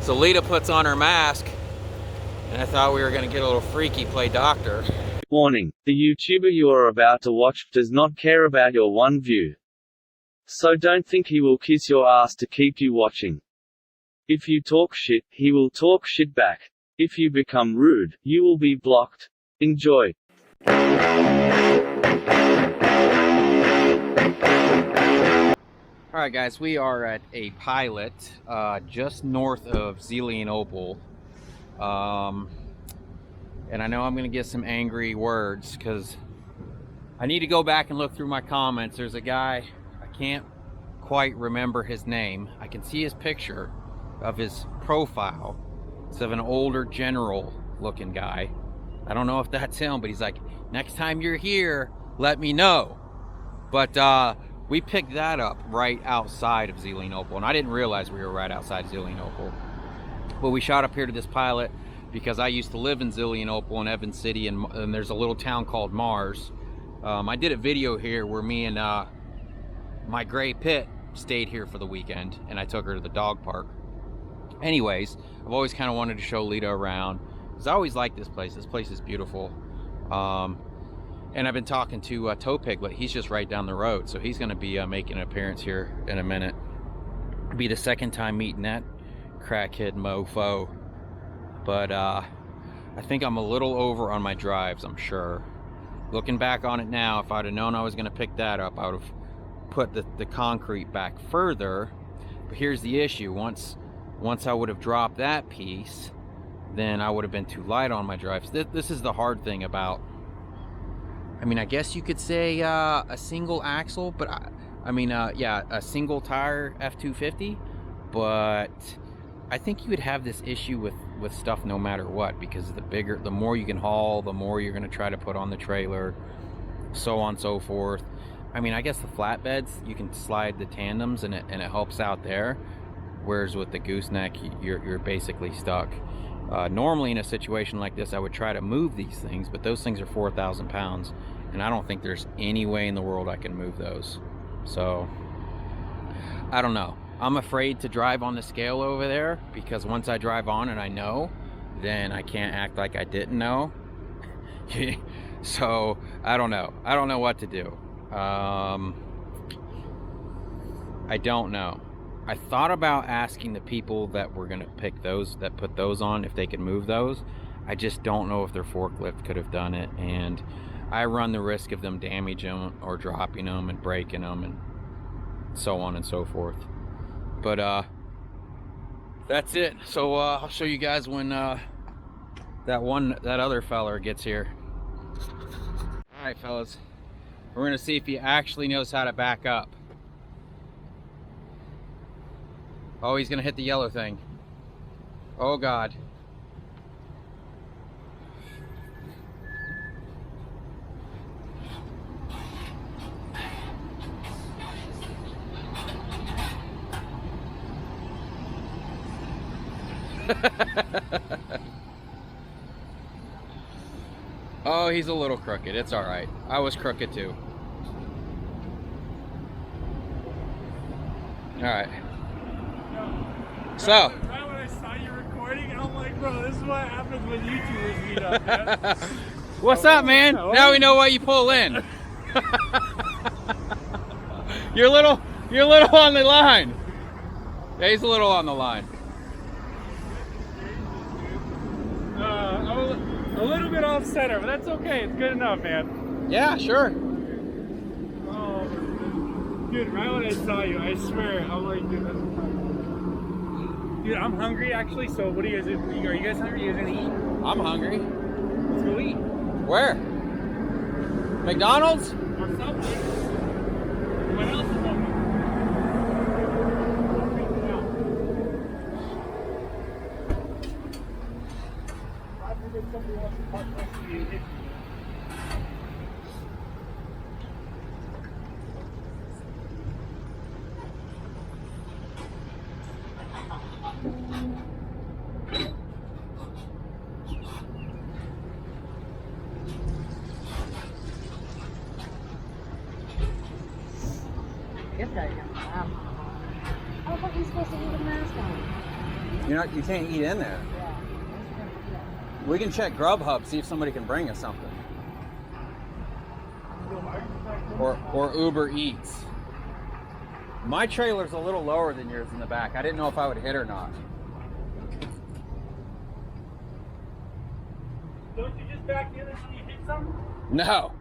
So Lita puts on her mask, and I thought we were gonna get a little freaky, play doctor. Warning: the YouTuber you are about to watch does not care about your one view. So don't think he will kiss your ass to keep you watching. If you talk shit, he will talk shit back. If you become rude, you will be blocked. Enjoy. Alright guys, we are at a pilot just north of Zelienople. And I know I'm going to get some angry words because I need to go back and look through my comments. There's a guy, I can't quite remember his name. I can see his picture of his profile. It's of an older general looking guy. I don't know if that's him, but he's like, next time you're here, let me know. But we picked that up right outside of Zelienople, and I didn't realize we were right outside Zelienople. But we shot up here to this pilot because I used to live in Zelienople in Evans City, and there's a little town called Mars. I did a video here where me and my gray pit stayed here for the weekend, and I took her to the dog park. Anyways, I've always kind of wanted to show Lita around because I always like this place. This place is beautiful. And I've been talking to Toe Piglet. He's just right down the road, so he's going to be making an appearance here in a minute. It'll be the second time meeting that crackhead mofo. But I think I'm a little over on my drives, I'm sure. Looking back on it now, if I'd have known I was going to pick that up, I would have put the concrete back further. But here's the issue. Once I would have dropped that piece, then I would have been too light on my drives. This is the hard thing about, I mean, I guess you could say a single axle, but yeah, a single tire F250, but I think you would have this issue with stuff no matter what, because the more you can haul, the more you're going to try to put on the trailer, so on and so forth. I mean, I guess the flatbeds, you can slide the tandems and it helps out there, whereas with the gooseneck, you're basically stuck. Normally in a situation like this, I would try to move these things, but those things are 4,000 pounds, and I don't think there's any way in the world I can move those. So I don't know. I'm afraid to drive on the scale over there, because once I drive on and I know, then I can't act like I didn't know. So I don't know. I don't know what to do. I don't know. I thought about asking the people that were going to pick those, that put those on, if they could move those. I just don't know if their forklift could have done it, and I run the risk of them damaging them or dropping them and breaking them and so on and so forth. But that's it. So I'll show you guys when that other feller gets here. All right, fellas, we're gonna see if he actually knows how to back up. Oh, he's gonna hit the yellow thing. Oh God. Oh, he's a little crooked. It's all right. I was crooked too. All right. So. Right when I saw you recording, I'm like, bro, this is what happens when YouTubers meet up, man. What's up, man? Now we know why you pull in. You're a little on the line. Yeah, he's a little on the line. I'm a little bit off center, but that's okay. It's good enough, man. Yeah, sure. Oh, dude, right when I saw you, I swear, I'm like, dude, I'm hungry actually. So, what are you guys doing? Are you guys hungry? Are you guys gonna eat? I'm hungry. Let's go eat. Where? McDonald's? Or Subway. What else is open? Somebody wants to park next to you. Wow. I thought you were supposed to leave a mask on. You can't eat in there. We can check Grubhub, see if somebody can bring us something. Or Uber Eats. My trailer's a little lower than yours in the back. I didn't know if I would hit or not. Don't you just back in until you hit something? No.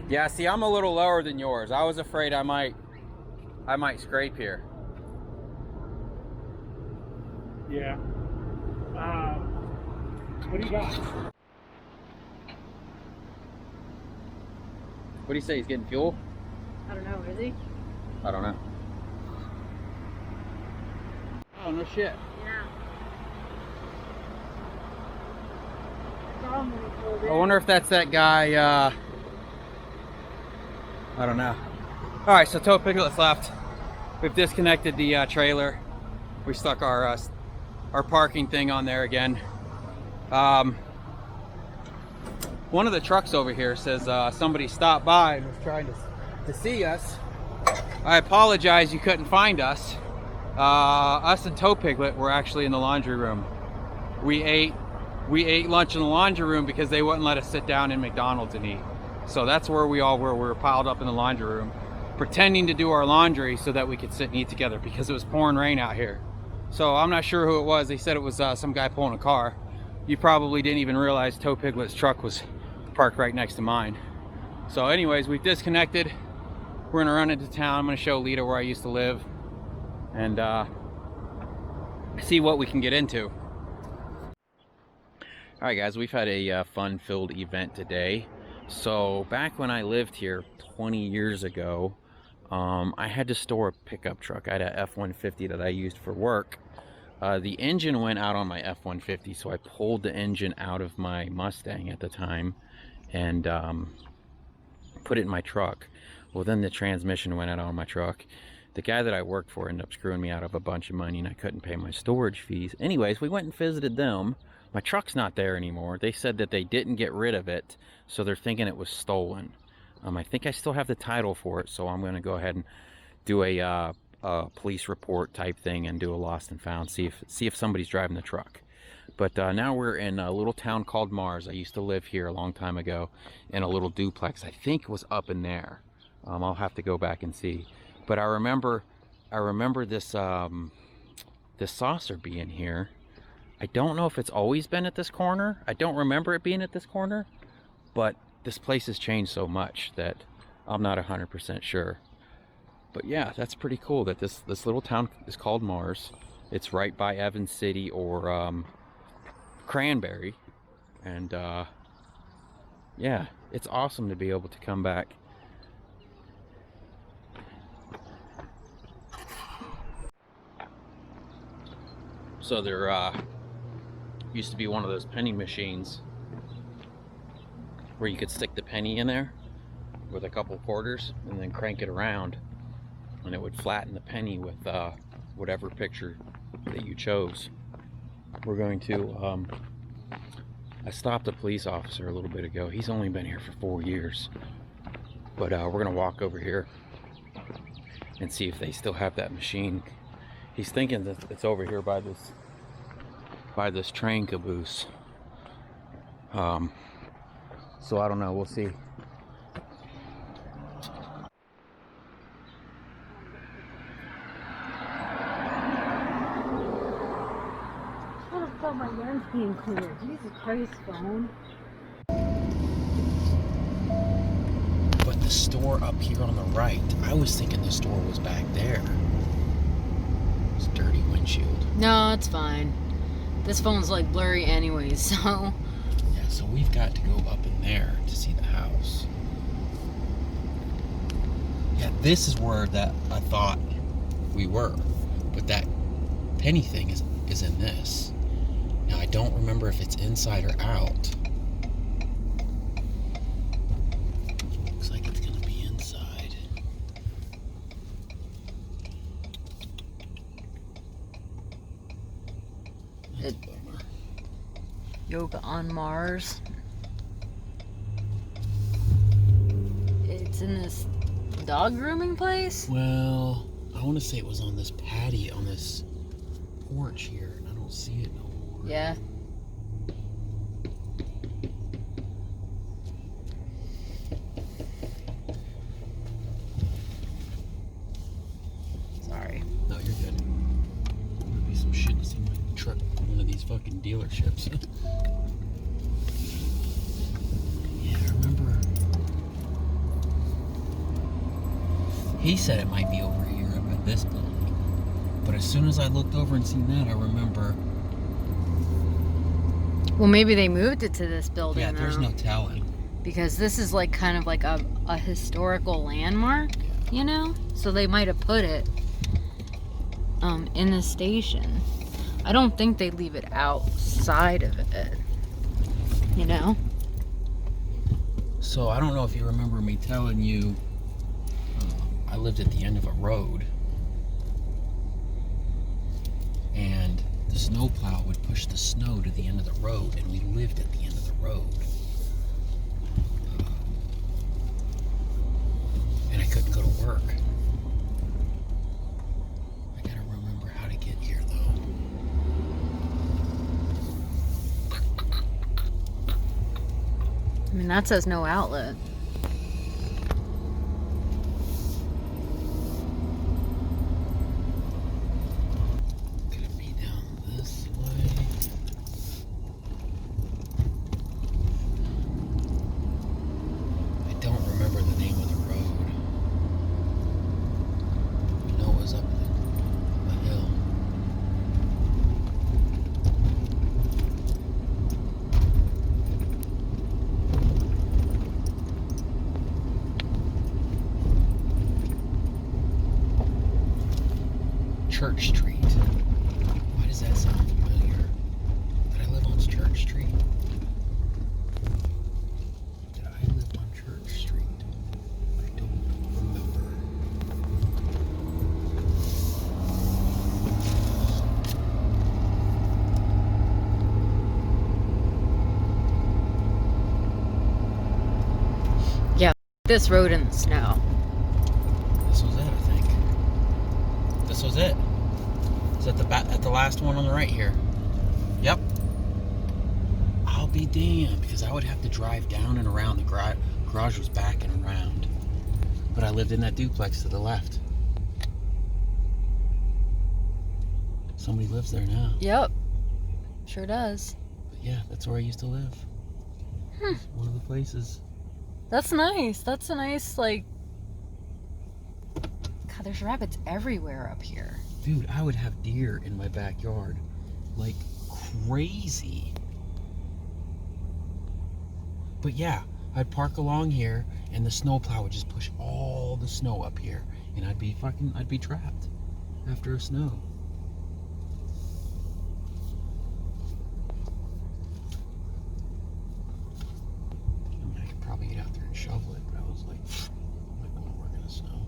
Yeah, see, I'm a little lower than yours. I was afraid I might scrape here. Yeah. What do you got? What do you say? He's getting fuel? I don't know, is he? I don't know. Oh, no shit. Yeah. I wonder if that's that guy, I don't know. Alright, so Tow Piglet's left. We've disconnected the trailer. We stuck our parking thing on there again. One of the trucks over here says somebody stopped by and was trying to see us. I apologize you couldn't find us. Us and Tow Piglet were actually in the laundry room. We ate lunch in the laundry room because they wouldn't let us sit down in McDonald's and eat. So that's where we all were. We were piled up in the laundry room, pretending to do our laundry so that we could sit and eat together because it was pouring rain out here. So I'm not sure who it was. They said it was some guy pulling a car. You probably didn't even realize Tow Piglet's truck was parked right next to mine. So anyways, we've disconnected. We're gonna run into town. I'm gonna show Lita where I used to live and see what we can get into. All right, guys, we've had a fun-filled event today. So back when I lived here 20 years ago, I had to store a pickup truck. I had a F-150 that I used for work. The engine went out on my F-150, so I pulled the engine out of my Mustang at the time and put it in my truck. Well, then the transmission went out on my truck. The guy that I worked for ended up screwing me out of a bunch of money and I couldn't pay my storage fees. Anyways, we went and visited them. My truck's not there anymore. They said that they didn't get rid of it, so they're thinking it was stolen. I think I still have the title for it, so I'm going to go ahead and do a police report type thing and do a lost and found, see if somebody's driving the truck. But now we're in a little town called Mars. I used to live here a long time ago in a little duplex. I think it was up in there. I'll have to go back and see. But I remember this this saucer being here. I don't know if it's always been at this corner. I don't remember it being at this corner, but this place has changed so much that I'm not 100% sure. But yeah, that's pretty cool that this little town is called Mars. It's right by Evans City or Cranberry. And yeah, it's awesome to be able to come back. So there used to be one of those penny machines where you could stick the penny in there with a couple quarters and then crank it around and it would flatten the penny with whatever picture that you chose. We're going to I stopped a police officer a little bit ago. He's only been here for 4 years, but we're gonna walk over here and see if they still have that machine. He's thinking that it's over here by this train caboose. So I don't know, we'll see. I would have thought my lens being clear. Jesus Christ, phone. But the store up here on the right, I was thinking the store was back there. It's a dirty windshield. No, it's fine. This phone's like blurry anyway, so. Yeah, so we've got to go up in there to see the house. Yeah, this is where that I thought we were, but that penny thing is in this. Now I don't remember if it's inside or out. Looks like it's gonna be inside. That's a bummer. Yoga on Mars. It's in this dog grooming place? Well, I want to say it was on this patio, on this porch here, and I don't see it no more. Yeah. Sorry. No, you're good. There'll be some shit to see my truck at one of these fucking dealerships. Yeah, I remember. He said it might be over here up at this building. But as soon as I looked over and seen that, I remember. Well, maybe they moved it to this building. Yeah, there's now, no telling. because this is like kind of like a historical landmark, you know? So they might have put it in the station. I don't think they leave it outside of it, you know? So I don't know if you remember me telling you I lived at the end of a road, and the snowplow would push the snow to the end of the road, and we lived at the end of the road. And I couldn't go to work. I gotta remember how to get here, though. I mean, that says no outlet. Could it be down this way? I don't remember the name of the road. I know it was up the hill. Church Street. Why does that sound familiar? Did I live on Church Street? Did I live on Church Street? I don't remember. Yeah, this road in the snow. This was it, I think. This was it. It's at the last one on the right here. Yep. I'll be damned, because I would have to drive down and around. The garage was back and around. But I lived in that duplex to the left. Somebody lives there now. Yep. Sure does. But yeah, that's where I used to live. It's one of the places. That's nice. That's a nice, like... God, there's rabbits everywhere up here. Dude, I would have deer in my backyard. Like crazy. But yeah, I'd park along here and the snowplow would just push all the snow up here. And I'd be trapped after a snow. I mean, I could probably get out there and shovel it, but I was like, I'm not going to work in the snow.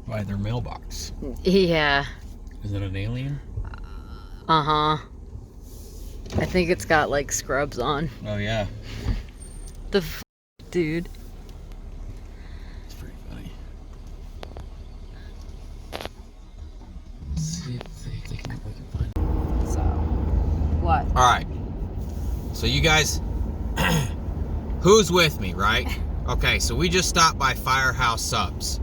By their mailbox. Yeah. Is it an alien? Uh-huh. I think it's got, like, scrubs on. Oh, yeah. The dude. It's pretty funny. Let's see if they can find it. So, what? All right. So you guys, who's with me, right? Okay, so we just stopped by Firehouse Subs.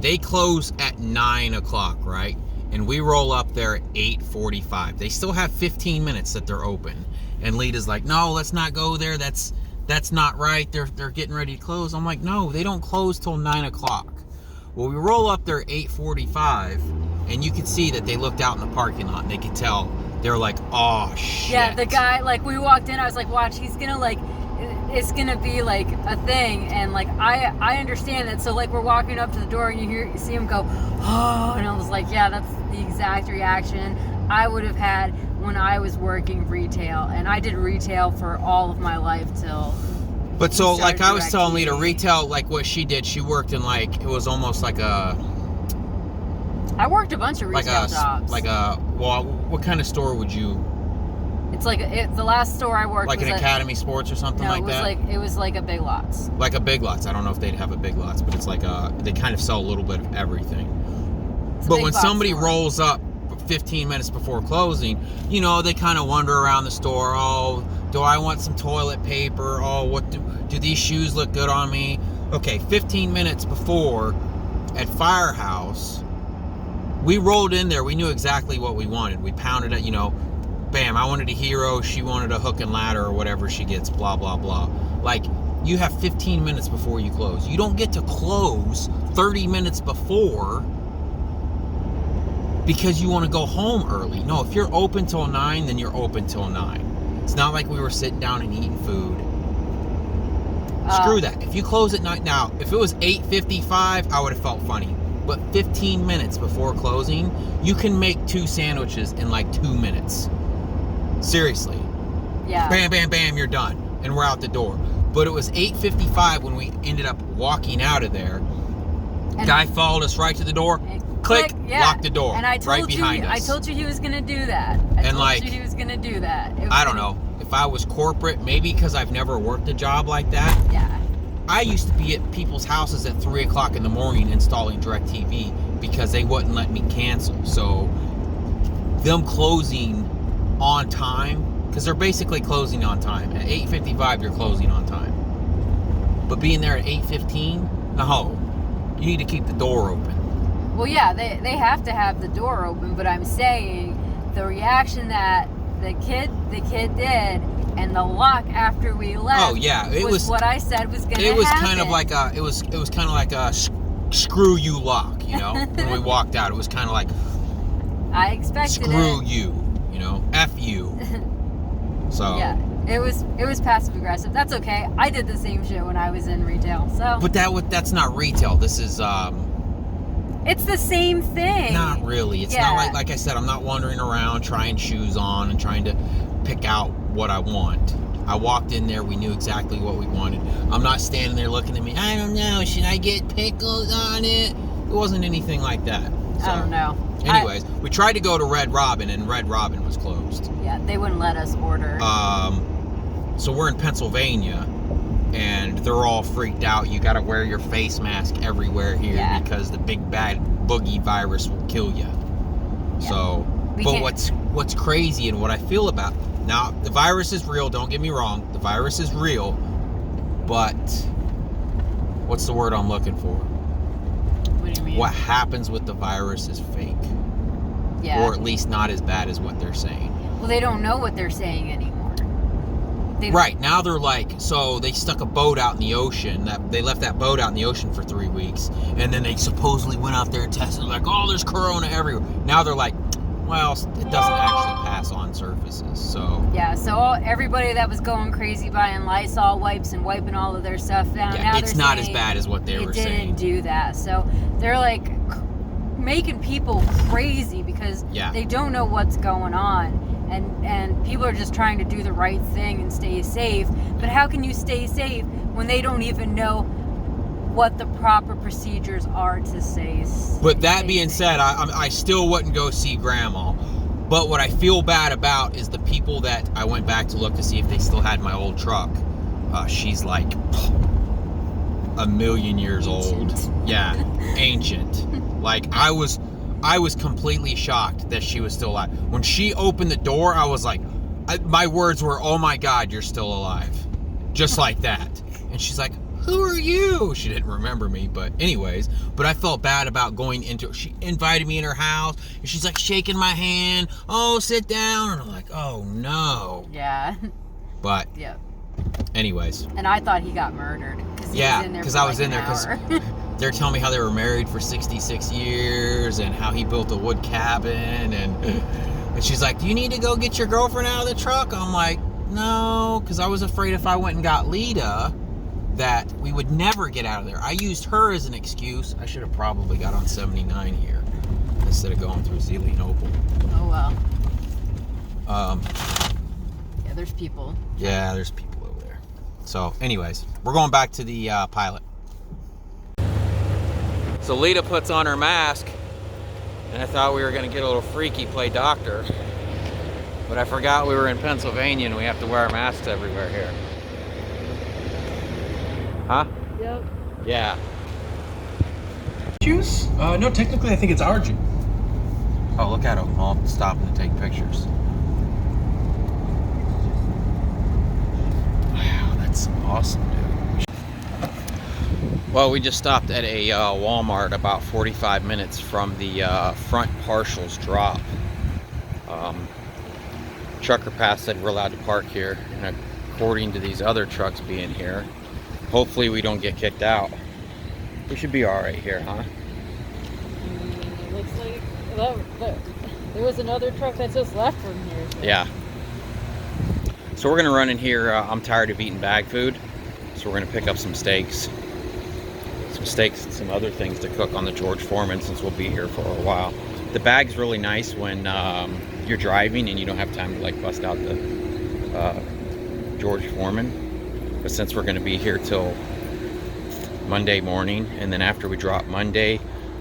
They close at 9 o'clock, right? And we roll up there at 8:45. They still have 15 minutes that they're open. And Lita's like, no, let's not go there. That's not right. They're getting ready to close. I'm like, no, they don't close till 9 o'clock. Well, we roll up there at 8:45, and you could see that they looked out in the parking lot, and they could tell. They were like, oh, shit. Yeah, the guy, like, we walked in, I was like, watch, he's gonna, like, it's gonna be, like, a thing, and, like, I understand that, so, like, we're walking up to the door, and you see him go, oh, and I was like, yeah, that's the exact reaction I would have had when I was working retail, and I did retail for all of my life till... But so, like I was telling Lita, retail, like what she did, she worked in, like, it was almost like a... I worked a bunch of retail jobs. Well, what kind of store would you It's like the last store I worked Like was an Academy Sports or something no, like that? it was like a Big Lots. Like a Big Lots. I don't know if they'd have a Big Lots, but it's like they kind of sell a little bit of everything. But when somebody rolls up 15 minutes before closing, you know, they kind of wander around the store. Oh, do I want some toilet paper? Oh, what do these shoes look good on me? Okay, 15 minutes before at Firehouse, we rolled in there. We knew exactly what we wanted. We pounded it, you know, bam, I wanted a Hero, she wanted a hook and ladder or whatever she gets, blah, blah, blah. Like, you have 15 minutes before you close. You don't get to close 30 minutes before because you want to go home early. No, if you're open till 9, then you're open till 9. It's not like we were sitting down and eating food. Screw that. If you close at 9, now, if it was 8:55, I would have felt funny. But 15 minutes before closing, you can make 2 sandwiches in like 2 minutes. Seriously. Yeah. Bam, bam, bam, you're done. And we're out the door. But it was 8:55 when we ended up walking out of there. And guy followed us right to the door. Click, yeah. Lock the door. And I told right you, behind us. I told you he was going to do that. I told you he was going to do that. I don't know. If I was corporate, maybe because I've never worked a job like that. Yeah. I used to be at people's houses at 3 o'clock in the morning installing DirecTV because they wouldn't let me cancel. So them closing on time, because they're basically closing on time. At 8:55, you're closing on time. But being there at 8:15, no, you need to keep the door open. Well, yeah, they have to have the door open, but I'm saying the reaction that the kid did and the lock after we left. Oh yeah, it was what I said was gonna happen. It was kind of like a screw you lock, you know. When we walked out, it was kind of like I expected screw you, you know, F you. So yeah, it was passive aggressive. That's okay. I did the same shit when I was in retail. So but that's not retail. This is it's the same thing. Not really. It's not like I said, I'm not wandering around trying shoes on and trying to pick out what I want. I walked in there, we knew exactly what we wanted. I'm not standing there looking at me, I don't know, should I get pickles on it? It wasn't anything like that. So, I don't know. Anyways, we tried to go to Red Robin and Red Robin was closed. Yeah, they wouldn't let us order. So we're in Pennsylvania and they're all freaked out. You got to wear your face mask everywhere here because the big bad boogie virus will kill you. Yeah. So, but what's crazy and what I feel about now, the virus is real. Don't get me wrong, the virus is real. But what's the word I'm looking for? What do you mean? What happens with the virus is fake. Yeah. Or at least not as bad as what they're saying. Well, they don't know what they're saying anymore. Right, now they're like, so they stuck a boat out in the ocean. They left that boat out in the ocean for 3 weeks. And then they supposedly went out there and tested, like, oh, there's corona everywhere. Now they're like, well, it doesn't actually pass on surfaces, so. Yeah, so everybody that was going crazy buying Lysol wipes and wiping all of their stuff down, yeah, now it's not as bad as what they were saying. It didn't do that. So they're like making people crazy because they don't know what's going on. And people are just trying to do the right thing and stay safe. But how can you stay safe when they don't even know what the proper procedures are to say? But that being said, I still wouldn't go see Grandma. But what I feel bad about is the people that I went back to look to see if they still had my old truck. She's like a million years old. Yeah, ancient. Like I was completely shocked that she was still alive. When she opened the door, I was like, my words were, oh my God, you're still alive. Just like that. And she's like, who are you? She didn't remember me, but anyways. But I felt bad about going into, she invited me in her house, and she's like shaking my hand. Oh, sit down. And I'm like, oh no. Yeah. But anyways. And I thought he got murdered. Yeah, because I was in there because they're telling me how they were married for 66 years and how he built a wood cabin. And she's like, do you need to go get your girlfriend out of the truck? I'm like, no, because I was afraid if I went and got Lita that we would never get out of there. I used her as an excuse. I should have probably got on 79 here instead of going through Zealy and Opal. Oh, well. Yeah, there's people. Yeah, there's people over there. So, anyways, we're going back to the pilot. So Lita puts on her mask, and I thought we were going to get a little freaky, play doctor. But I forgot we were in Pennsylvania and we have to wear our masks everywhere here. Huh? Yep. Yeah. Juice? No, technically I think it's our juice. Oh, look at them all stopping to take pictures. Wow, that's awesome, dude. Well, we just stopped at a Walmart about 45 minutes from the front partials drop. Trucker pass said we're allowed to park here, and according to these other trucks being here, hopefully we don't get kicked out. We should be all right here, huh? It looks like there was another truck that just left from here. So. Yeah. So we're gonna run in here. I'm tired of eating bag food, so we're gonna pick up some steaks and some other things to cook on the George Foreman since we'll be here for a while. The bag's really nice when you're driving and you don't have time to like bust out the George Foreman. But since we're gonna be here till Monday morning, and then after we drop Monday,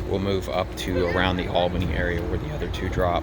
we'll move up to around the Albany area where the other two drop.